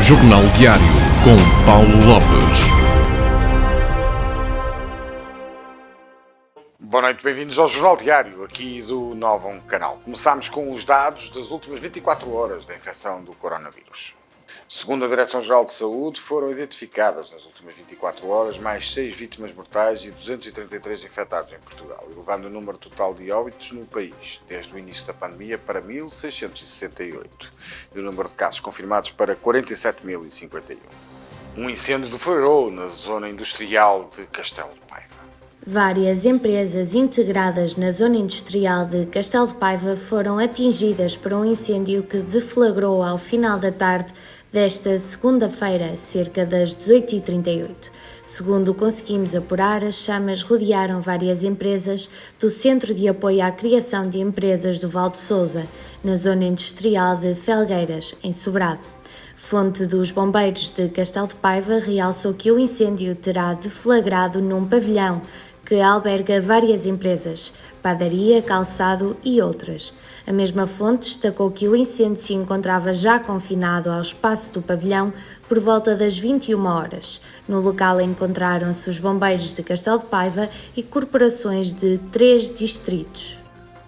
Jornal Diário, com Paulo Lopes. Boa noite, bem-vindos ao Jornal Diário, aqui do Novo Canal. Começamos com os dados das últimas 24 horas da infecção do coronavírus. Segundo a Direção-Geral de Saúde, foram identificadas nas últimas 24 horas mais 6 vítimas mortais e 233 infectados em Portugal, elevando o número total de óbitos no país, desde o início da pandemia, para 1.668, e o número de casos confirmados para 47.051. Um incêndio deflagrou na zona industrial de Castelo de Paiva. Várias empresas integradas na zona industrial de Castelo de Paiva foram atingidas por um incêndio que deflagrou ao final da tarde desta segunda-feira, cerca das 18h38. Segundo conseguimos apurar, as chamas rodearam várias empresas do Centro de Apoio à Criação de Empresas do Val de Sousa, na zona industrial de Felgueiras, em Sobrado. Fonte dos bombeiros de Castelo de Paiva realçou que o incêndio terá deflagrado num pavilhão que alberga várias empresas, padaria, calçado e outras. A mesma fonte destacou que o incêndio se encontrava já confinado ao espaço do pavilhão por volta das 21 horas. No local encontraram-se os bombeiros de Castelo de Paiva e corporações de 3 distritos.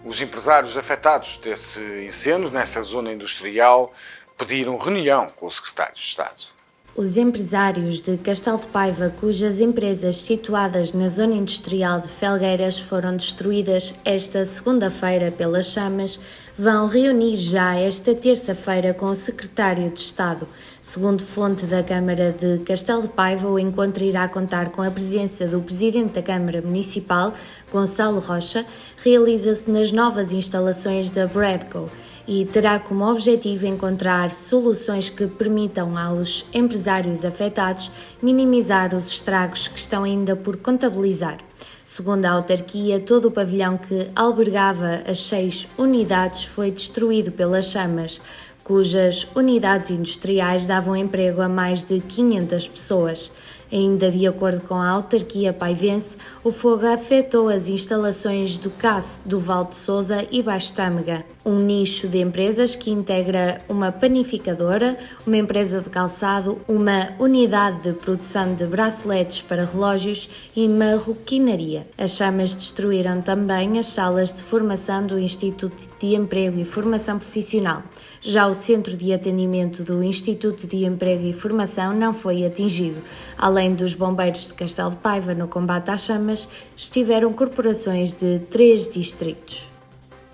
Os empresários afetados desse incêndio, nessa zona industrial, pediram reunião com o secretário de Estado. Os empresários de Castelo de Paiva, cujas empresas situadas na zona industrial de Felgueiras foram destruídas esta segunda-feira pelas chamas, vão reunir já esta terça-feira com o secretário de Estado. Segundo fonte da Câmara de Castelo de Paiva, o encontro irá contar com a presença do Presidente da Câmara Municipal, Gonçalo Rocha, realiza-se nas novas instalações da Bradco e terá como objetivo encontrar soluções que permitam aos empresários afetados minimizar os estragos que estão ainda por contabilizar. Segundo a autarquia, todo o pavilhão que albergava as 6 unidades foi destruído pelas chamas, cujas unidades industriais davam emprego a mais de 500 pessoas. Ainda de acordo com a autarquia paivense, o fogo afetou as instalações do CAS do Val de Sousa e Baixo Tâmega, um nicho de empresas que integra uma panificadora, uma empresa de calçado, uma unidade de produção de braceletes para relógios e marroquinaria. As chamas destruíram também as salas de formação do Instituto de Emprego e Formação Profissional. Já o Centro de Atendimento do Instituto de Emprego e Formação não foi atingido. Além dos bombeiros de Castelo de Paiva no combate às chamas, estiveram corporações de 3 distritos.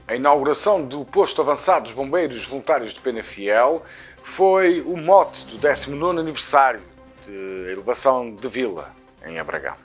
A inauguração do posto avançado dos bombeiros voluntários de Penafiel foi o mote do 19º aniversário de elevação de Vila, em Abragão.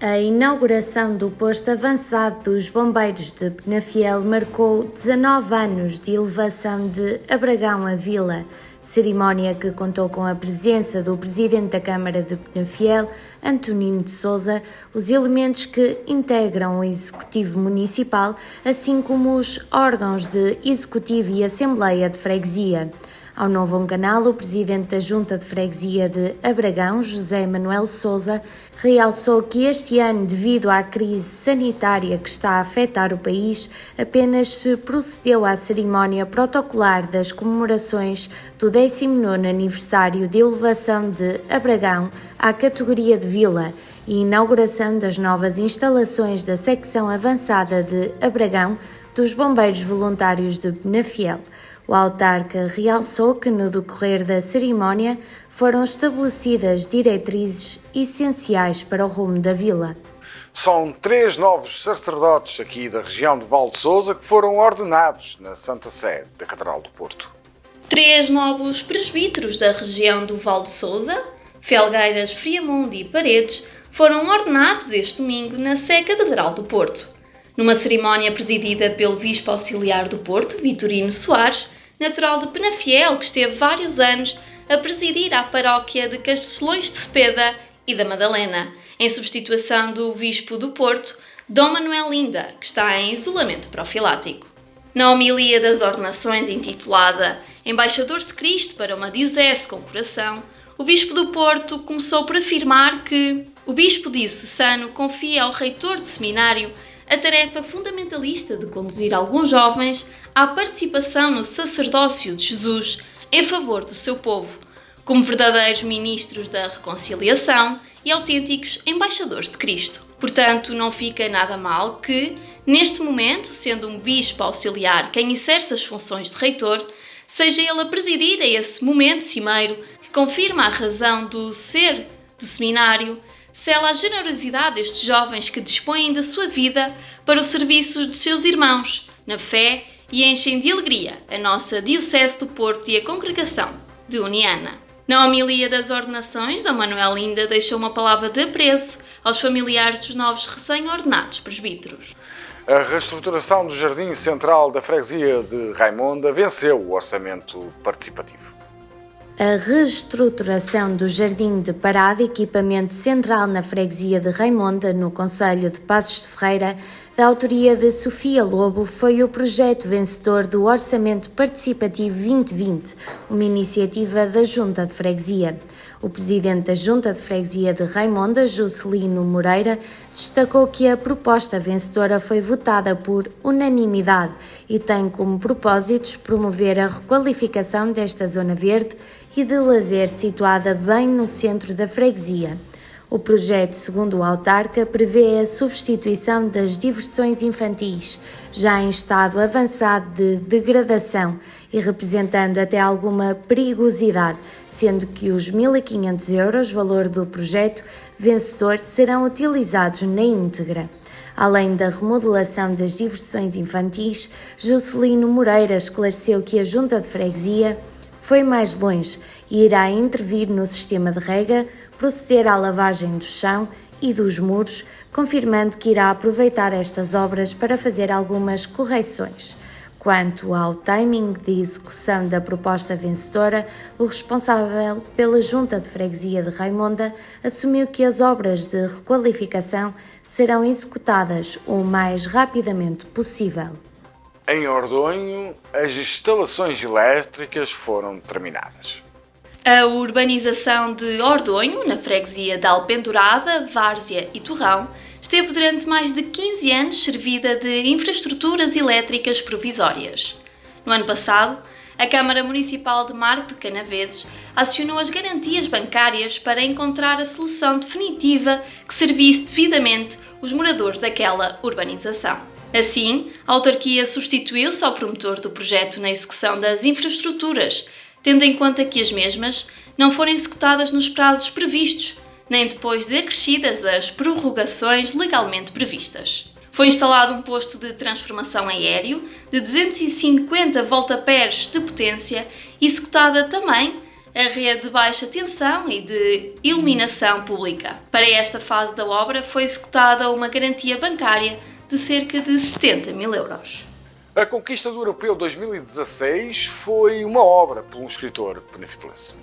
A inauguração do posto avançado dos bombeiros de Penafiel marcou 19 anos de elevação de Abragão a Vila, cerimónia que contou com a presença do Presidente da Câmara de Penafiel, Antonino de Sousa, os elementos que integram o Executivo Municipal, assim como os órgãos de Executivo e Assembleia de Freguesia. Ao Novo Canal, o Presidente da Junta de Freguesia de Abragão, José Manuel Sousa, realçou que este ano, devido à crise sanitária que está a afetar o país, apenas se procedeu à cerimónia protocolar das comemorações do 19º aniversário de elevação de Abragão à categoria de Vila e inauguração das novas instalações da secção avançada de Abragão dos Bombeiros Voluntários de Penafiel. O autarca realçou que no decorrer da cerimónia foram estabelecidas diretrizes essenciais para o rumo da vila. São 3 novos sacerdotes aqui da região do Val de Sousa que foram ordenados na Santa Sé da Catedral do Porto. 3 novos presbíteros da região do Val de Sousa, Felgueiras, Friamundo e Paredes, foram ordenados este domingo na Sé Catedral do Porto. Numa cerimónia presidida pelo Bispo Auxiliar do Porto, Vitorino Soares, natural de Penafiel, que esteve vários anos a presidir a paróquia de Castelões de Cepeda e da Madalena, em substituição do Bispo do Porto, Dom Manuel Linda, que está em isolamento profilático. Na homilia das ordenações intitulada Embaixadores de Cristo para uma Diocese com Coração, o Bispo do Porto começou por afirmar que o Bispo diocesano confia ao reitor de seminário a tarefa fundamentalista de conduzir alguns jovens à participação no sacerdócio de Jesus em favor do seu povo, como verdadeiros ministros da reconciliação e autênticos embaixadores de Cristo. Portanto, não fica nada mal que, neste momento, sendo um bispo auxiliar quem exerce as funções de reitor, seja ele a presidir a esse momento cimeiro que confirma a razão do ser do seminário, sela a generosidade destes jovens que dispõem da sua vida para o serviço dos seus irmãos, na fé, e enchem de alegria a nossa Diocese do Porto e a Congregação de Uniana. Na homilia das ordenações, D. Manuel Linda deixou uma palavra de apreço aos familiares dos novos recém-ordenados presbíteros. A reestruturação do Jardim Central da Freguesia de Raimonda venceu o orçamento participativo. A reestruturação do Jardim de Parada, equipamento central na Freguesia de Raimonda, no concelho de Passos de Ferreira, da autoria de Sofia Lobo, foi o projeto vencedor do Orçamento Participativo 2020, uma iniciativa da Junta de Freguesia. O presidente da Junta de Freguesia de Raimonda, Juscelino Moreira, destacou que a proposta vencedora foi votada por unanimidade e tem como propósitos promover a requalificação desta zona verde e de lazer situada bem no centro da freguesia. O projeto, segundo o autarca, prevê a substituição das diversões infantis, já em estado avançado de degradação e representando até alguma perigosidade, sendo que os 1.500 euros, valor do projeto vencedor, serão utilizados na íntegra. Além da remodelação das diversões infantis, Juscelino Moreira esclareceu que a Junta de Freguesia foi mais longe e irá intervir no sistema de rega, proceder à lavagem do chão e dos muros, confirmando que irá aproveitar estas obras para fazer algumas correções. Quanto ao timing de execução da proposta vencedora, o responsável pela Junta de Freguesia de Raimonda assumiu que as obras de requalificação serão executadas o mais rapidamente possível. Em Ordonho, as instalações elétricas foram terminadas. A urbanização de Ordonho, na freguesia de Alpendurada, Várzea e Torrão, esteve durante mais de 15 anos servida de infraestruturas elétricas provisórias. No ano passado, a Câmara Municipal de Marco de Canaveses acionou as garantias bancárias para encontrar a solução definitiva que servisse devidamente os moradores daquela urbanização. Assim, a autarquia substituiu-se ao promotor do projeto na execução das infraestruturas, tendo em conta que as mesmas não foram executadas nos prazos previstos, nem depois de acrescidas as prorrogações legalmente previstas. Foi instalado um posto de transformação aéreo de 250 voltaperes de potência e executada também a rede de baixa tensão e de iluminação pública. Para esta fase da obra foi executada uma garantia bancária de cerca de 70 mil euros. A conquista do Europeu 2016 foi uma obra por um escritor benefitelense.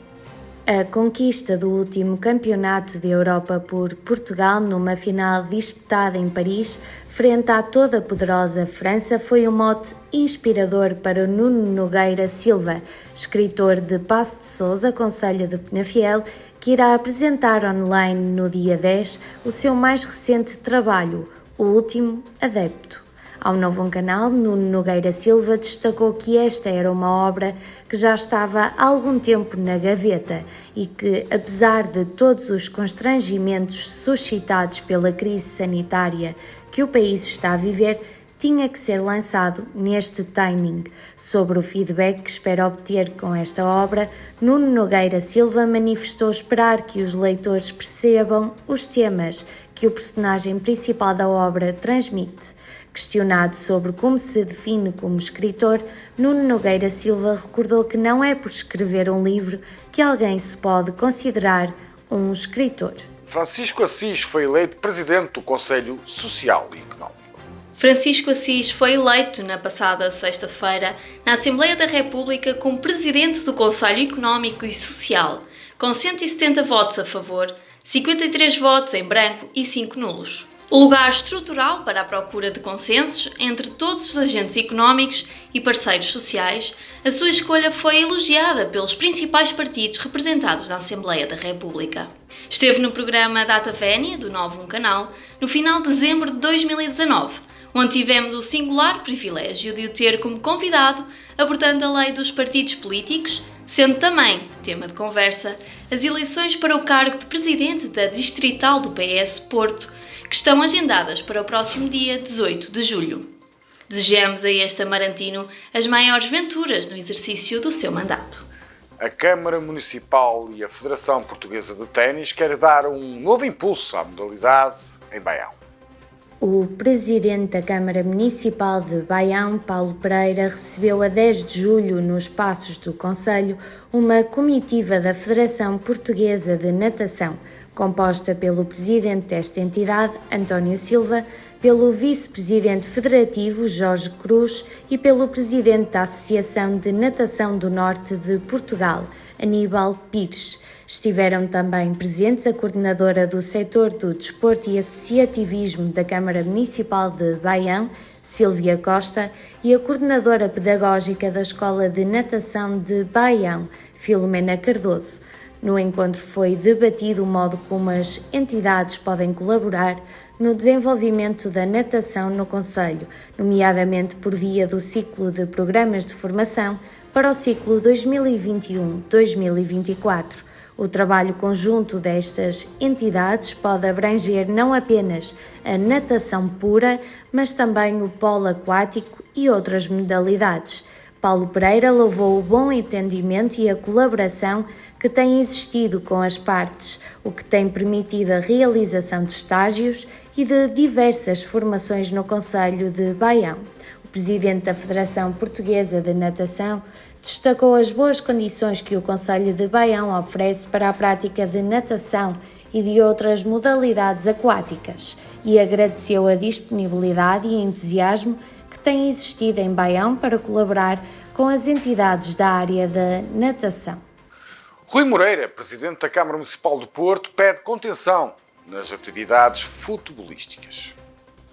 A conquista do último Campeonato da Europa por Portugal numa final disputada em Paris, frente à toda poderosa França, foi um mote inspirador para Nuno Nogueira Silva, escritor de Passo de Sousa, concelho de Penafiel, que irá apresentar online no dia 10 o seu mais recente trabalho, O Último Adepto. Ao Novo Canal, Nuno Nogueira Silva destacou que esta era uma obra que já estava há algum tempo na gaveta e que, apesar de todos os constrangimentos suscitados pela crise sanitária que o país está a viver, tinha que ser lançado neste timing. Sobre o feedback que espera obter com esta obra, Nuno Nogueira Silva manifestou esperar que os leitores percebam os temas que o personagem principal da obra transmite. Questionado sobre como se define como escritor, Nuno Nogueira Silva recordou que não é por escrever um livro que alguém se pode considerar um escritor. Francisco Assis foi eleito presidente do Conselho Social e Económico. Francisco Assis foi eleito na passada sexta-feira na Assembleia da República como presidente do Conselho Económico e Social, com 170 votos a favor, 53 votos em branco e 5 nulos. O lugar estrutural para a procura de consensos entre todos os agentes económicos e parceiros sociais, a sua escolha foi elogiada pelos principais partidos representados na Assembleia da República. Esteve no programa Data Vénia, do Novo Canal, no final de dezembro de 2019, onde tivemos o singular privilégio de o ter como convidado, abordando a lei dos partidos políticos, sendo também tema de conversa as eleições para o cargo de presidente da Distrital do PS Porto, que estão agendadas para o próximo dia 18 de julho. Desejamos a este amarantino as maiores venturas no exercício do seu mandato. A Câmara Municipal e a Federação Portuguesa de Ténis querem dar um novo impulso à modalidade em Baião. O presidente da Câmara Municipal de Baião, Paulo Pereira, recebeu a 10 de julho, nos Passos do Concelho, uma comitiva da Federação Portuguesa de Natação, composta pelo presidente desta entidade, António Silva, pelo vice-presidente federativo, Jorge Cruz, e pelo presidente da Associação de Natação do Norte de Portugal, Aníbal Pires. Estiveram também presentes a coordenadora do setor do desporto e associativismo da Câmara Municipal de Baião, Sílvia Costa, e a coordenadora pedagógica da Escola de Natação de Baião, Filomena Cardoso. No encontro foi debatido o modo como as entidades podem colaborar no desenvolvimento da natação no concelho, nomeadamente por via do ciclo de programas de formação para o ciclo 2021-2024. O trabalho conjunto destas entidades pode abranger não apenas a natação pura, mas também o polo aquático e outras modalidades. Paulo Pereira louvou o bom entendimento e a colaboração que tem existido com as partes, o que tem permitido a realização de estágios e de diversas formações no concelho de Baião. O presidente da Federação Portuguesa de Natação destacou as boas condições que o concelho de Baião oferece para a prática de natação e de outras modalidades aquáticas e agradeceu a disponibilidade e entusiasmo que tem existido em Baião para colaborar com as entidades da área da natação. Rui Moreira, presidente da Câmara Municipal do Porto, pede contenção nas atividades futebolísticas.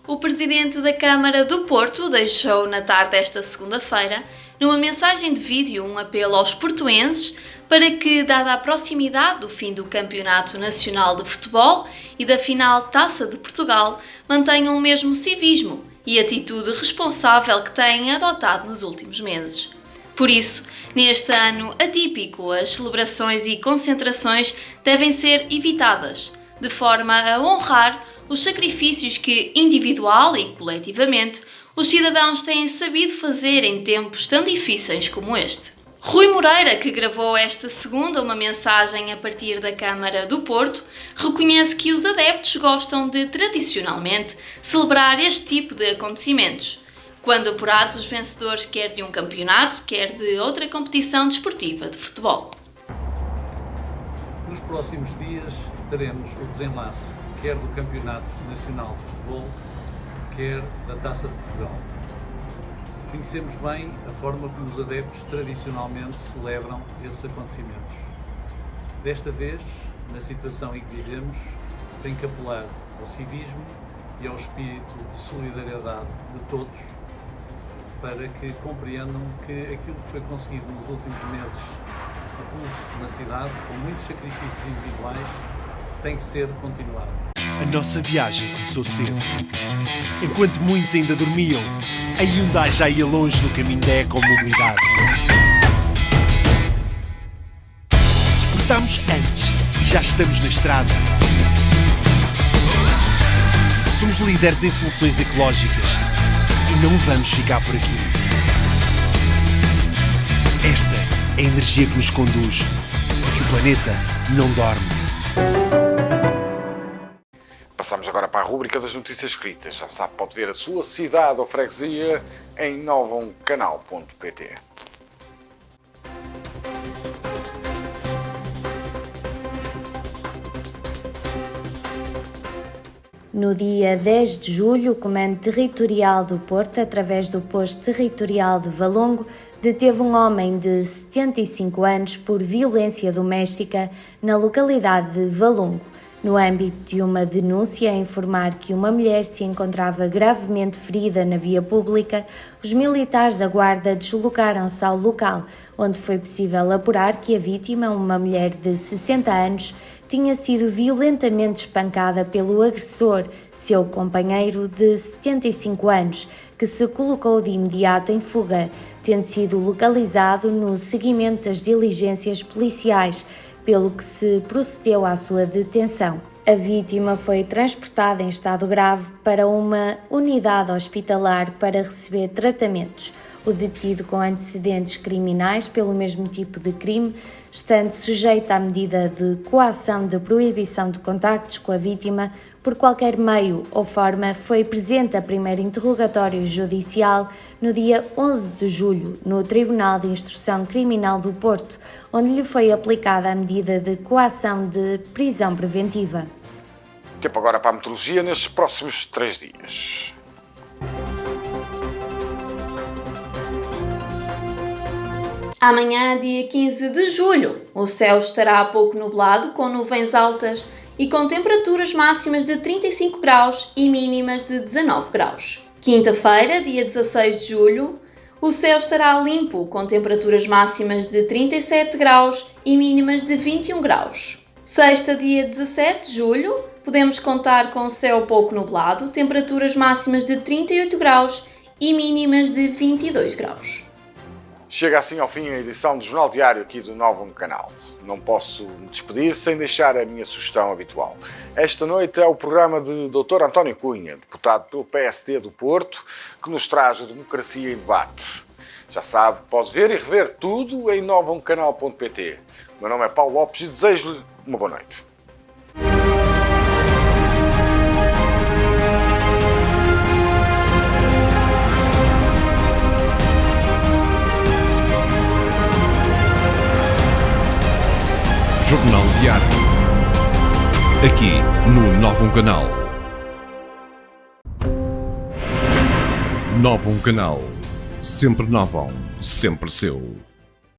O presidente da Câmara do Porto deixou na tarde desta segunda-feira, numa mensagem de vídeo, um apelo aos portuenses para que, dada a proximidade do fim do Campeonato Nacional de Futebol e da final Taça de Portugal, mantenham o mesmo civismo e atitude responsável que têm adotado nos últimos meses. Por isso, neste ano atípico, as celebrações e concentrações devem ser evitadas, de forma a honrar os sacrifícios que, individual e coletivamente, os cidadãos têm sabido fazer em tempos tão difíceis como este. Rui Moreira, que gravou esta segunda uma mensagem a partir da Câmara do Porto, reconhece que os adeptos gostam de, tradicionalmente, celebrar este tipo de acontecimentos, quando apurados os vencedores quer de um campeonato, quer de outra competição desportiva de futebol. Nos próximos dias teremos o desenlace quer do Campeonato Nacional de Futebol, quer da Taça de Portugal. Conhecemos bem a forma como os adeptos tradicionalmente celebram esses acontecimentos. Desta vez, na situação em que vivemos, tem que apelar ao civismo e ao espírito de solidariedade de todos, para que compreendam que aquilo que foi conseguido nos últimos meses a pulso na cidade, com muitos sacrifícios individuais, tem que ser continuado. A nossa viagem começou cedo. Enquanto muitos ainda dormiam, a Hyundai já ia longe no caminho da ecomobilidade. Despertámos antes e já estamos na estrada. Somos líderes em soluções ecológicas e não vamos ficar por aqui. Esta é a energia que nos conduz, porque o planeta não dorme. Passamos agora para a rúbrica das notícias escritas. Já sabe, pode ver a sua cidade ou freguesia em novumcanal.pt. No dia 10 de julho, o Comando Territorial do Porto, através do Posto Territorial de Valongo, deteve um homem de 75 anos por violência doméstica na localidade de Valongo. No âmbito de uma denúncia a informar que uma mulher se encontrava gravemente ferida na via pública, os militares da Guarda deslocaram-se ao local, onde foi possível apurar que a vítima, uma mulher de 60 anos, tinha sido violentamente espancada pelo agressor, seu companheiro de 75 anos, que se colocou de imediato em fuga, tendo sido localizado no seguimento das diligências policiais, pelo que se procedeu à sua detenção. A vítima foi transportada em estado grave para uma unidade hospitalar para receber tratamentos. O detido com antecedentes criminais pelo mesmo tipo de crime, estando sujeito à medida de coação de proibição de contactos com a vítima por qualquer meio ou forma, foi presente a primeiro interrogatório judicial no dia 11 de julho, no Tribunal de Instrução Criminal do Porto, onde lhe foi aplicada a medida de coação de prisão preventiva. Tempo agora para a meteorologia nestes próximos 3 dias. Amanhã, dia 15 de julho, o céu estará pouco nublado, com nuvens altas e com temperaturas máximas de 35 graus e mínimas de 19 graus. Quinta-feira, dia 16 de julho, o céu estará limpo, com temperaturas máximas de 37 graus e mínimas de 21 graus. Sexta, dia 17 de julho, podemos contar com céu pouco nublado, temperaturas máximas de 38 graus e mínimas de 22 graus. Chega assim ao fim a edição do Jornal Diário aqui do Novo Canal. Não posso me despedir sem deixar a minha sugestão habitual. Esta noite é o programa de Dr. António Cunha, deputado pelo PSD do Porto, que nos traz a democracia em debate. Já sabe, pode ver e rever tudo em novocanal.pt. O meu nome é Paulo Lopes e desejo-lhe uma boa noite. Jornal Diário. Aqui no Novo Canal. Novo Canal. Sempre novo, sempre seu.